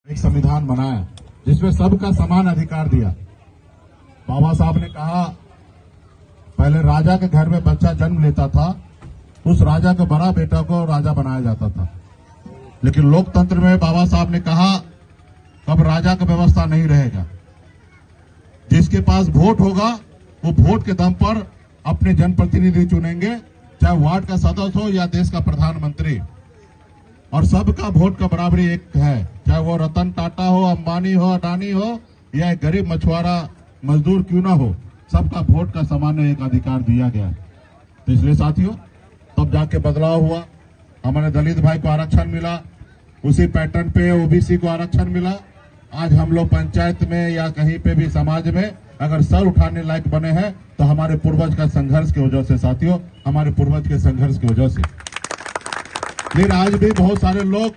एक संविधान बनाया जिसमें सबका समान अधिकार दिया। बाबा साहब ने कहा पहले राजा के घर में बच्चा जन्म लेता था, उस राजा के बड़ा बेटा को राजा बनाया जाता था। लेकिन लोकतंत्र में बाबा साहब ने कहा अब राजा का व्यवस्था नहीं रहेगा। जिसके पास वोट होगा वो वोट के दम पर अपने जनप्रतिनिधि चुनेंगे, चाहे वार्ड का सदस्य हो या देश का प्रधानमंत्री। और सबका वोट का बराबरी एक है, चाहे वो रतन टाटा हो, अंबानी हो, अडानी हो या एक गरीब मछुआरा मजदूर क्यों ना हो, सबका वोट का सामान्य एक अधिकार दिया गया है। तो इसलिए साथियों तब जाके बदलाव हुआ, हमारे दलित भाई को आरक्षण मिला, उसी पैटर्न पे ओबीसी को आरक्षण मिला। आज हम लोग पंचायत में या कहीं पे भी समाज में अगर सर उठाने लायक बने हैं तो हमारे पूर्वज का संघर्ष की वजह से साथियों, हमारे पूर्वज के संघर्ष की वजह से। लेकिन आज भी बहुत सारे लोग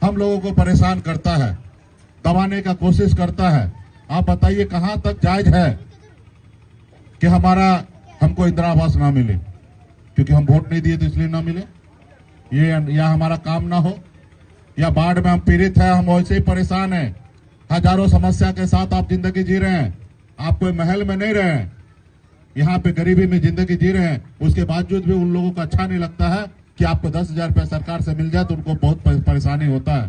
हम लोगों को परेशान करता है, दबाने का कोशिश करता है। आप बताइए कहां तक जायज है कि हमको इंदिरा आवास ना मिले क्योंकि हम वोट नहीं दिए तो इसलिए ना मिले, ये या हमारा काम ना हो, या बाढ़ में हम पीड़ित हैं, हम वैसे ही परेशान हैं, हजारों समस्या के साथ आप जिंदगी जी रहे हैं, आप कोई महल में नहीं रहे हैं, यहाँ पे गरीबी में जिंदगी जी रहे हैं, उसके बावजूद भी उन लोगों को अच्छा नहीं लगता है कि आपको 10,000 रुपया सरकार से मिल जाए तो उनको बहुत परेशानी होता है।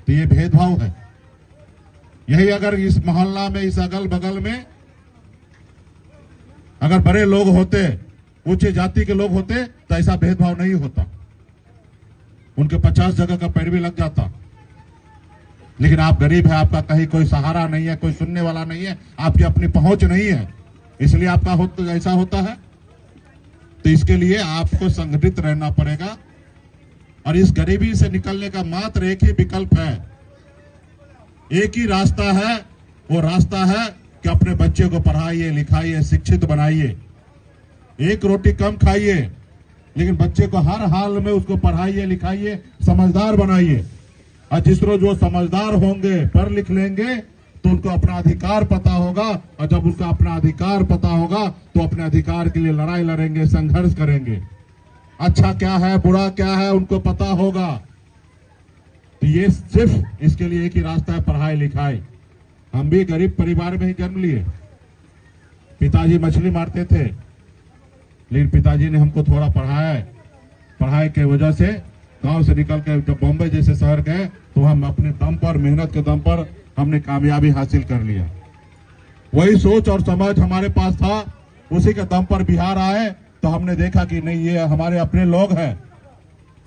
तो ये भेदभाव है। यही अगर इस मोहल्ला में, इस अगल बगल में अगर बड़े लोग होते, उच्च जाति के लोग होते तो ऐसा भेदभाव नहीं होता, उनके 50 जगह का पैरवी लग जाता। लेकिन आप गरीब है, आपका कहीं कोई सहारा नहीं है, कोई सुनने वाला नहीं है, आपकी अपनी पहुंच नहीं है, इसलिए आपका ऐसा होता है। तो इसके लिए आपको संगठित रहना पड़ेगा और इस गरीबी से निकलने का मात्र एक ही विकल्प है, एक ही रास्ता है। वो रास्ता है कि अपने बच्चे को पढ़ाइए, लिखाइए, शिक्षित बनाइए, एक रोटी कम खाइए, लेकिन बच्चे को हर हाल में उसको पढ़ाइए, लिखाइए, समझदार बनाइए। और जिस रोज वो समझदार होंगे, पढ़ लिख लेंगे तो उनको अपना अधिकार पता होगा, और जब उनका अपना अधिकार पता होगा तो अपने अधिकार के लिए लड़ाई लड़ेंगे, संघर्ष करेंगे। अच्छा क्या है, बुरा क्या है उनको पता होगा। तो ये सिर्फ इसके लिए एक ही रास्ता है, पढ़ाई लिखाई। हम भी गरीब परिवार में ही जन्म लिए, पिताजी मछली मारते थे, लेकिन पिताजी ने हमको थोड़ा पढ़ाया, पढ़ाई के वजह से गांव से निकल के जब बॉम्बे जैसे शहर गए तो हम अपने दम पर, मेहनत के दम पर हमने कामयाबी हासिल कर लिया। वही सोच और समझ हमारे पास था, उसी के दम पर बिहार आए तो हमने देखा कि नहीं, ये हमारे अपने लोग हैं।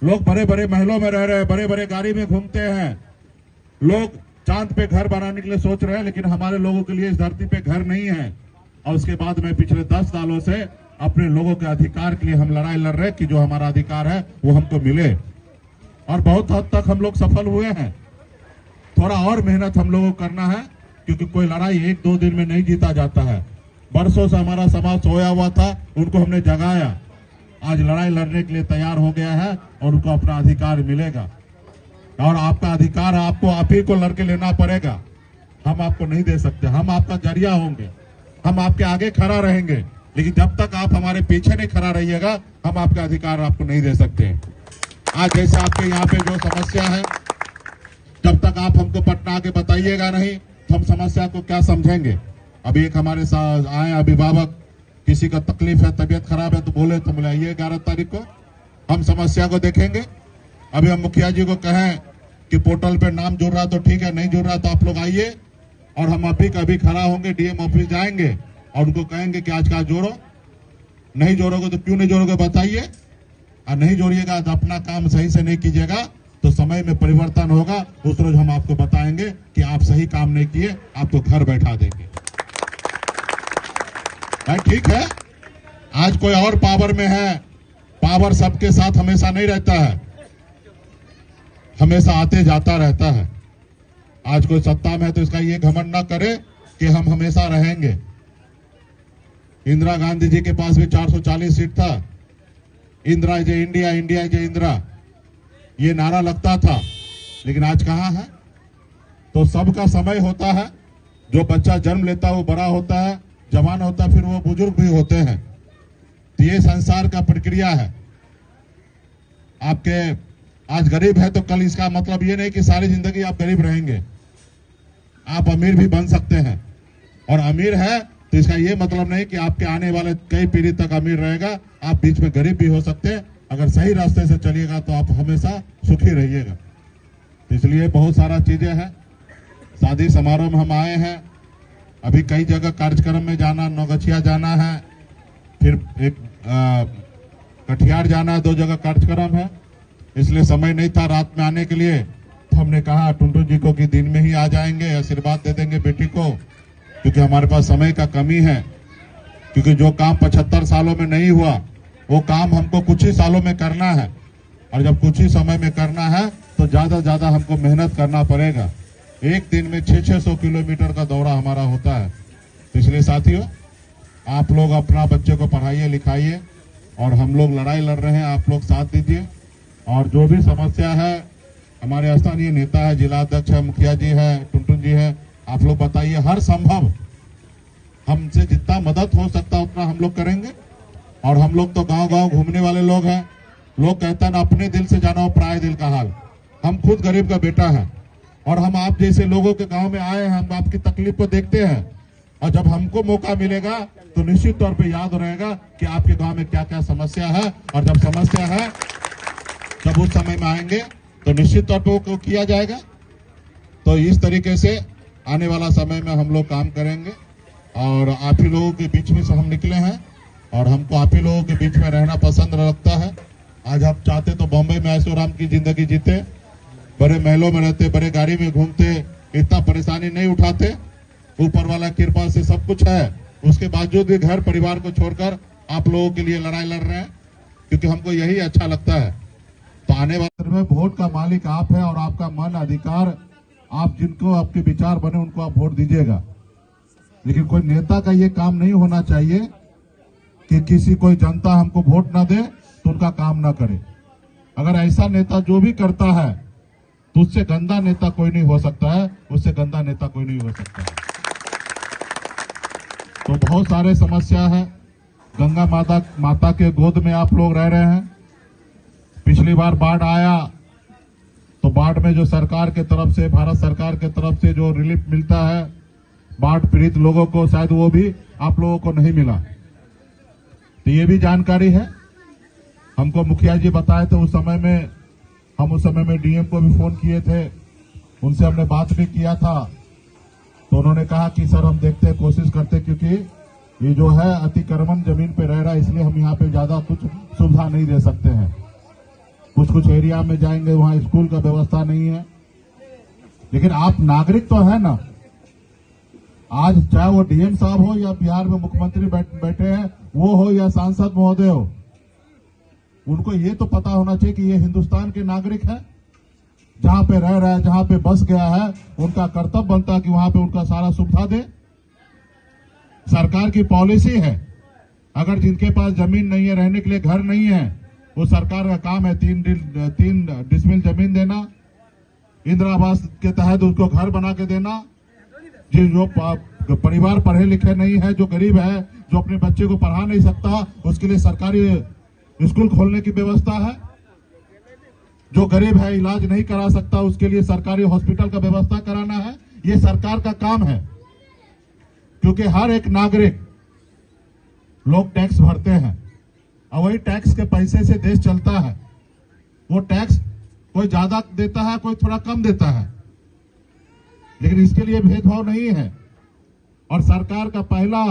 लोग बड़े बड़े महलों में रह रहे हैं, बड़े बड़े गाड़ी में घूमते हैं, लोग चांद पे घर बनाने के लिए सोच रहे हैं, लेकिन हमारे लोगों के लिए इस धरती पे घर नहीं है। और उसके बाद में पिछले 10 सालों से अपने लोगों के अधिकार के लिए हम लड़ाई लड़ रहे हैं कि जो हमारा अधिकार है वो हमको मिले, और बहुत हद तक हम लोग सफल हुए हैं। थोड़ा और मेहनत हम लोगों को करना है, क्योंकि कोई लड़ाई 1-2 दिन में नहीं जीता जाता है। बरसों से हमारा समाज सोया हुआ था, उनको हमने जगाया, आज लड़ाई लड़ने के लिए तैयार हो गया है और उनको अपना अधिकार मिलेगा। और आपका अधिकार आपको आप ही को लड़के लेना पड़ेगा, हम आपको नहीं दे सकते। हम आपका जरिया होंगे, हम आपके आगे खड़ा रहेंगे, लेकिन जब तक आप हमारे पीछे नहीं खड़ा रहिएगा हम आपका अधिकार आपको नहीं दे सकते। आज जैसे आपके यहाँ पे जो समस्या है, जब तक आप हमको पटना आके बताइएगा नहीं तो हम समस्या को क्या समझेंगे। अभी एक हमारे साथ आए अभिभावक, किसी का तकलीफ है, तबीयत खराब है, तो बोले तो बुलाइए 11 तारीख को, हम समस्या को देखेंगे। अभी हम मुखिया जी को कहें कि पोर्टल पे नाम जुड़ रहा तो ठीक है, नहीं जुड़ रहा तो आप लोग आइए, और हम अभी कभी खड़ा होंगे, डीएम ऑफिस जाएंगे और उनको कहेंगे कि आज का जोड़ो, नहीं जोड़ोगे तो क्यों नहीं जोड़ोगे बताइए, और नहीं जोड़िएगा तो अपना काम सही से नहीं कीजिएगा तो समय में परिवर्तन होगा। उस रोज हम आपको बताएंगे कि आप सही काम नहीं किए, आपको घर बैठा देंगे। भाई ठीक है, आज कोई और पावर में है, पावर सबके साथ हमेशा नहीं रहता है, हमेशा आते जाता रहता है। आज कोई सत्ता में है तो इसका ये घमंड ना करे कि हम हमेशा रहेंगे। इंदिरा गांधी जी के पास भी 440 सीट था, इंदिरा जय इंडिया, इंडिया जय इंदिरा, ये नारा लगता था, लेकिन आज कहां है। तो सबका समय होता है, जो बच्चा जन्म लेता है वो बड़ा होता है, जवान होता है, फिर वो बुजुर्ग भी होते हैं। तो ये संसार का प्रक्रिया है। आपके आज गरीब है तो कल इसका मतलब ये नहीं कि सारी जिंदगी आप गरीब रहेंगे, आप अमीर भी बन सकते हैं। और अमीर है तो इसका ये मतलब नहीं कि आपके आने वाले कई पीढ़ी तक अमीर रहेगा, आप बीच में गरीब भी हो सकते हैं। अगर सही रास्ते से चलिएगा तो आप हमेशा सुखी रहिएगा। तो इसलिए बहुत सारा चीजें हैं। शादी समारोह में हम आए हैं, अभी कई जगह कार्यक्रम में जाना, नौगछिया जाना है, फिर एक कटिहार जाना है, 2 जगह कार्यक्रम है, इसलिए समय नहीं था रात में आने के लिए। तो हमने कहा टुनटुन जी को कि दिन में ही आ जाएंगे, आशीर्वाद दे देंगे बेटी को, क्योंकि हमारे पास समय का कमी है। क्योंकि जो काम 75 सालों में नहीं हुआ वो काम हमको कुछ ही सालों में करना है, और जब कुछ ही समय में करना है तो ज्यादा हमको मेहनत करना पड़ेगा। एक दिन में 600 किलोमीटर का दौरा हमारा होता है। तो इसलिए साथियों, आप लोग अपना बच्चे को पढ़ाइए लिखाइए, और हम लोग लड़ाई लड़ रहे हैं, आप लोग साथ दीजिए। और जो भी समस्या है, हमारे स्थानीय नेता है, जिला अध्यक्ष है, मुखिया जी है, टुनटुन जी है, आप लोग बताइए। हर संभव हमसे जितना मदद हो सकता उतना हम लोग करेंगे। और हम लोग तो गांव-गांव घूमने वाले लोग हैं। लोग कहते हैं ना, अपने दिल से जानो पराये दिल का हाल। हम खुद गरीब का बेटा है, और हम आप जैसे लोगों के गांव में आए हैं, हम आपकी तकलीफ को देखते हैं। और जब हमको मौका मिलेगा तो निश्चित तौर पे याद रहेगा कि आपके गांव में क्या क्या समस्या है, और जब समस्या है जब उस समय में आएंगे तो निश्चित तौर पे वो किया जाएगा। तो इस तरीके से आने वाला समय में हम लोग काम करेंगे, और आप ही लोगों के बीच में से हम निकले हैं, और हमको आप ही लोगों के बीच में रहना पसंद लगता है। आज आप चाहते तो बॉम्बे में ऐशोआराम की जिंदगी जीते, बड़े महलों में रहते, बड़े गाड़ी में घूमते, इतना परेशानी नहीं उठाते। ऊपर वाला कृपा से सब कुछ है, उसके बावजूद भी घर परिवार को छोड़कर आप लोगों के लिए लड़ाई लड़ रहे हैं, क्योंकि हमको यही अच्छा लगता है। तो आने वाले में वोट का मालिक आप है, और आपका मन अधिकार, आप जिनको आपके विचार बने उनको आप वोट दीजिएगा। लेकिन कोई नेता का ये काम नहीं होना चाहिए कि किसी कोई जनता हमको वोट ना दे तो उनका काम ना करे। अगर ऐसा नेता जो भी करता है तो उससे गंदा नेता कोई नहीं हो सकता है, उससे गंदा नेता कोई नहीं हो सकता है। तो बहुत सारे समस्या है। गंगा माता के गोद में आप लोग रह रहे हैं। पिछली बार बाढ़ आया तो बाढ़ में जो सरकार के तरफ से, भारत सरकार के तरफ से जो रिलीफ मिलता है बाढ़ पीड़ित लोगों को, शायद वो भी आप लोगों को नहीं मिला। तो ये भी जानकारी है। हमको मुखिया जी बताए थे उस समय में, हम उस समय में डीएम को भी फोन किए थे, उनसे हमने बात भी किया था। तो उन्होंने कहा कि सर हम देखते हैं, कोशिश करते, क्योंकि ये जो है अतिक्रमण जमीन पे रह रहा है, इसलिए हम यहाँ पे ज्यादा कुछ सुविधा नहीं दे सकते हैं। कुछ एरिया में जाएंगे वहाँ स्कूल का व्यवस्था नहीं है। लेकिन आप नागरिक तो है ना। आज चाहे वो डीएम साहब हो या बिहार में मुख्यमंत्री बैठे हैं वो हो, या सांसद महोदय हो, उनको ये तो पता होना चाहिए कि ये हिंदुस्तान के नागरिक है। जहां पे रह रहा है, जहां पे बस गया है, उनका कर्तव्य बनता है कि वहां पे उनका सारा सुविधा दे। सरकार की पॉलिसी है, अगर जिनके पास जमीन नहीं है, रहने के लिए घर नहीं है, वो सरकार का काम है 3 डिसमिल जमीन देना, इंदिरा आवास के तहत उसको घर बना के देना। जो परिवार पढ़े लिखे नहीं है, जो गरीब है, जो अपने बच्चे को पढ़ा नहीं सकता, उसके लिए सरकारी स्कूल खोलने की व्यवस्था है। जो गरीब है, इलाज नहीं करा सकता, उसके लिए सरकारी हॉस्पिटल का व्यवस्था कराना है। ये सरकार का काम है, क्योंकि हर एक नागरिक, लोग टैक्स भरते हैं, और वही टैक्स के पैसे से देश चलता है। वो टैक्स कोई ज्यादा देता है, कोई थोड़ा कम देता है, लेकिन इसके लिए भेदभाव नहीं है। और सरकार का पहला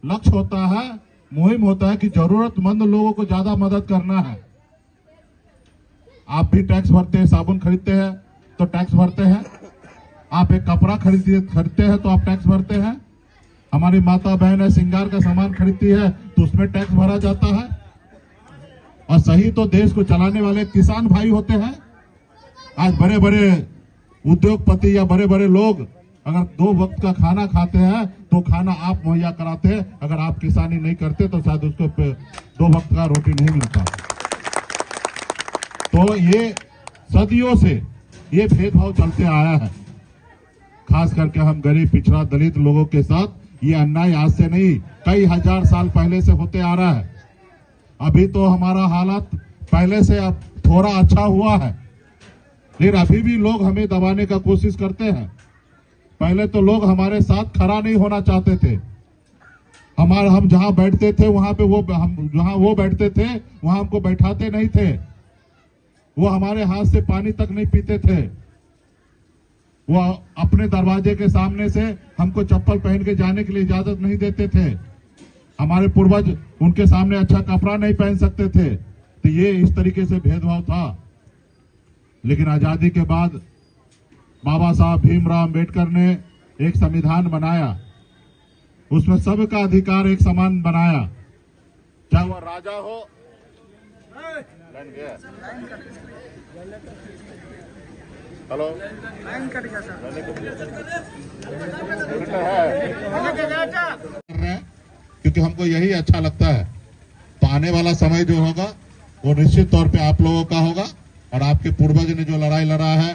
लक्ष्य होता है, मुहिम होता है कि जरूरतमंद लोगों को ज्यादा मदद करना है। आप भी टैक्स भरते हैं, साबुन खरीदते हैं तो टैक्स भरते हैं, आप एक कपड़ा खरीदते हैं तो आप टैक्स भरते हैं। हमारी माता बहन है, श्रृंगार का सामान खरीदती है तो उसमें टैक्स भरा जाता है। और सही तो देश को चलाने वाले किसान भाई होते हैं। आज बड़े बड़े उद्योगपति या बड़े बड़े लोग अगर 2 वक्त का खाना खाते हैं तो खाना आप मुहैया कराते हैं। अगर आप किसानी नहीं करते तो शायद उसको 2 वक्त का रोटी नहीं मिलता। तो ये सदियों से ये भेदभाव चलते आया है। खास करके हम गरीब, पिछड़ा, दलित लोगों के साथ ये अन्याय आज से नहीं, कई हजार साल पहले से होते आ रहा है। अभी तो हमारा हालात पहले से अब थोड़ा अच्छा हुआ है, लेकिन अभी भी लोग हमें दबाने का कोशिश करते हैं। पहले तो लोग हमारे साथ खड़ा नहीं होना चाहते थे। हम जहां बैठते थे वहां पे जहां वो बैठते थे वहां हमको बैठाते नहीं थे। वो हमारे हाथ से पानी तक नहीं पीते थे। वो अपने दरवाजे के सामने से हमको चप्पल पहन के जाने के लिए इजाजत नहीं देते थे। हमारे पूर्वज उनके सामने अच्छा कपड़ा नहीं पहन सकते थे। तो ये इस तरीके से भेदभाव था। लेकिन आजादी के बाद बाबा साहब भीमराव अंबेडकर ने एक संविधान बनाया, उसमें सबका अधिकार एक समान बनाया, चाहे वह राजा हो। हेलो, क्योंकि हमको यही अच्छा लगता है। तो आने वाला समय जो होगा वो निश्चित तौर पे आप लोगों का होगा, और आपके पूर्वज ने जो लड़ाई लड़ा है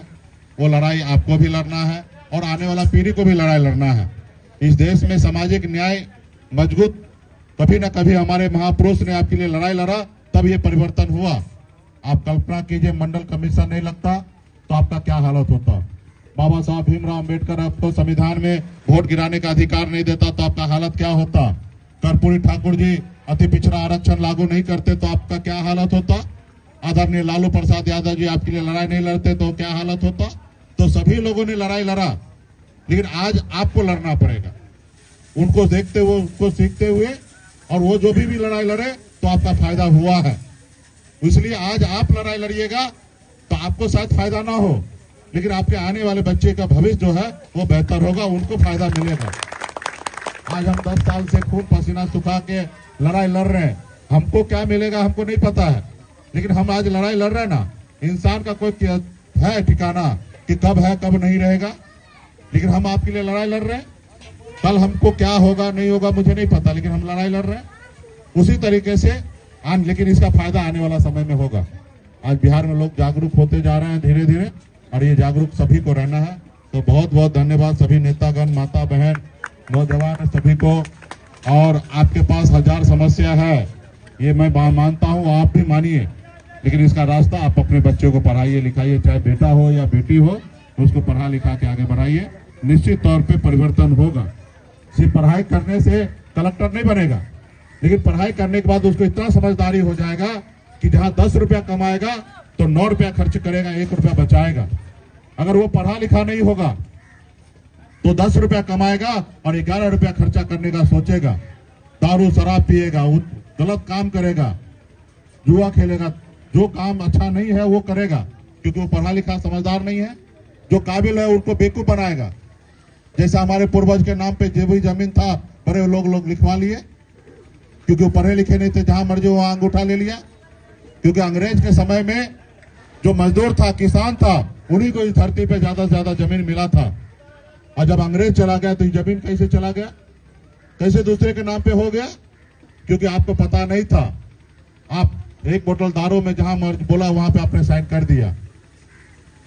वो लड़ाई आपको भी लड़ना है और आने वाला पीढ़ी को भी लड़ाई लड़ना है। इस देश में सामाजिक न्याय मजबूत कभी न कभी हमारे महापुरुष ने आपके लिए लड़ाई लड़ा, तब ये परिवर्तन हुआ। आप कल्पना कीजिए, मंडल कमीशन नहीं लगता तो आपका क्या हालत होता। बाबा साहब भीमराव अंबेडकर आपको संविधान में वोट गिराने का अधिकार नहीं देता तो आपका हालत क्या होता। कर्पूरी ठाकुर जी अति पिछड़ा आरक्षण लागू नहीं करते तो आपका क्या हालत होता। आदरणीय लालू प्रसाद यादव जी आपके लिए लड़ाई नहीं लड़ते तो क्या हालत होता। तो सभी लोगों ने लड़ाई लड़ा, लेकिन आज आपको लड़ना पड़ेगा, उनको देखते हुए, उनको सीखते हुए, और वो जो भी लड़ाई लड़े तो आपका फायदा हुआ है। इसलिए आज आप लड़ाई लड़िएगा तो आपको शायद फायदा ना हो, लेकिन आपके आने वाले बच्चे का भविष्य जो है वो बेहतर होगा, उनको फायदा मिलेगा। आज हम 10 साल से खून पसीना सुखा के लड़ाई लड़ रहे हैं, हमको क्या मिलेगा हमको नहीं पता है, लेकिन हम आज लड़ाई लड़ रहे हैं ना। इंसान का कोई है ठिकाना कि कब है कब नहीं रहेगा, लेकिन हम आपके लिए लड़ाई लड़ रहे हैं। कल हमको क्या होगा नहीं होगा मुझे नहीं पता, लेकिन हम लड़ाई लड़ रहे हैं उसी तरीके से लेकिन इसका फायदा आने वाला समय में होगा। आज बिहार में लोग जागरूक होते जा रहे हैं धीरे धीरे, और ये जागरूक सभी को रहना है। तो बहुत बहुत धन्यवाद सभी नेतागण, माता बहन, नौजवान सभी को। और आपके पास हजार समस्या है, ये मैं मानता हूँ, आप भी मानिए, लेकिन इसका रास्ता आप अपने बच्चों को पढ़ाइए लिखाइए, चाहे बेटा हो या बेटी हो, उसको पढ़ा लिखा के आगे बढ़ाइए। निश्चित तौर पे परिवर्तन होगा। सिर्फ पढ़ाई करने से कलेक्टर नहीं बनेगा, लेकिन पढ़ाई करने के बाद उसको इतना समझदारी हो जाएगा कि जहां 10 रुपया कमाएगा तो 9 रुपया खर्च करेगा, 1 रुपया बचाएगा। अगर वो पढ़ा लिखा नहीं होगा तो 10 रुपया कमाएगा और 11 रुपया खर्चा करने का सोचेगा, दारू शराब पिएगा, गलत काम करेगा, जुआ खेलेगा, जो काम अच्छा नहीं है वो करेगा, क्योंकि वो पढ़ा लिखा समझदार नहीं है। जो काबिल है उनको बेवकूफ बनाएगा। जैसा हमारे पूर्वज के नाम पे जो भी जमीन था बड़े लोग लिखवा लिए, क्योंकि वो पढ़े लिखे नहीं थे, जहां मर्जी वहां अंगूठा ले लिया। क्योंकि अंग्रेज के समय में जो मजदूर था, किसान था, उन्हीं को इस धरती पे ज्यादा से ज्यादा जमीन मिला था। और जब अंग्रेज चला गया तो ये जमीन कैसे चला गया, कैसे दूसरे के नाम पे हो गया? क्योंकि आपको पता नहीं था। आप एक बोतल दारू में जहां मर्ज बोला वहां पे आपने साइन कर दिया,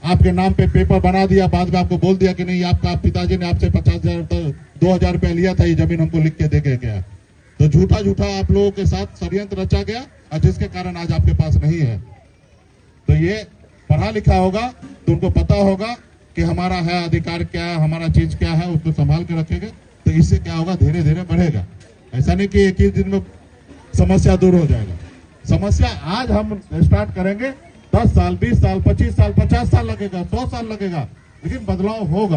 आपके नाम पे पेपर बना दिया, बाद में आपको बोल दिया कि नहीं, आपका पिताजी ने आपसे 50,000 2,000 रुपया लिया था, ये जमीन हमको लिख के दे के गया। तो झूठा झूठा आप लोगों के साथ षड्यंत्र रचा गया, और जिसके कारण आज आपके पास नहीं है। तो ये पढ़ा लिखा होगा तो उनको पता होगा कि हमारा है अधिकार क्या है, हमारा चीज क्या है, उसको संभाल के रखेगा। तो इससे क्या होगा, धीरे धीरे बढ़ेगा। ऐसा नहीं कि एक ही दिन में समस्या दूर हो जाएगा। समस्या आज हम स्टार्ट करेंगे, 10 साल, 20 साल, 25 साल, 50 साल लगेगा, 100 साल लगेगा, लेकिन बदलाव होगा।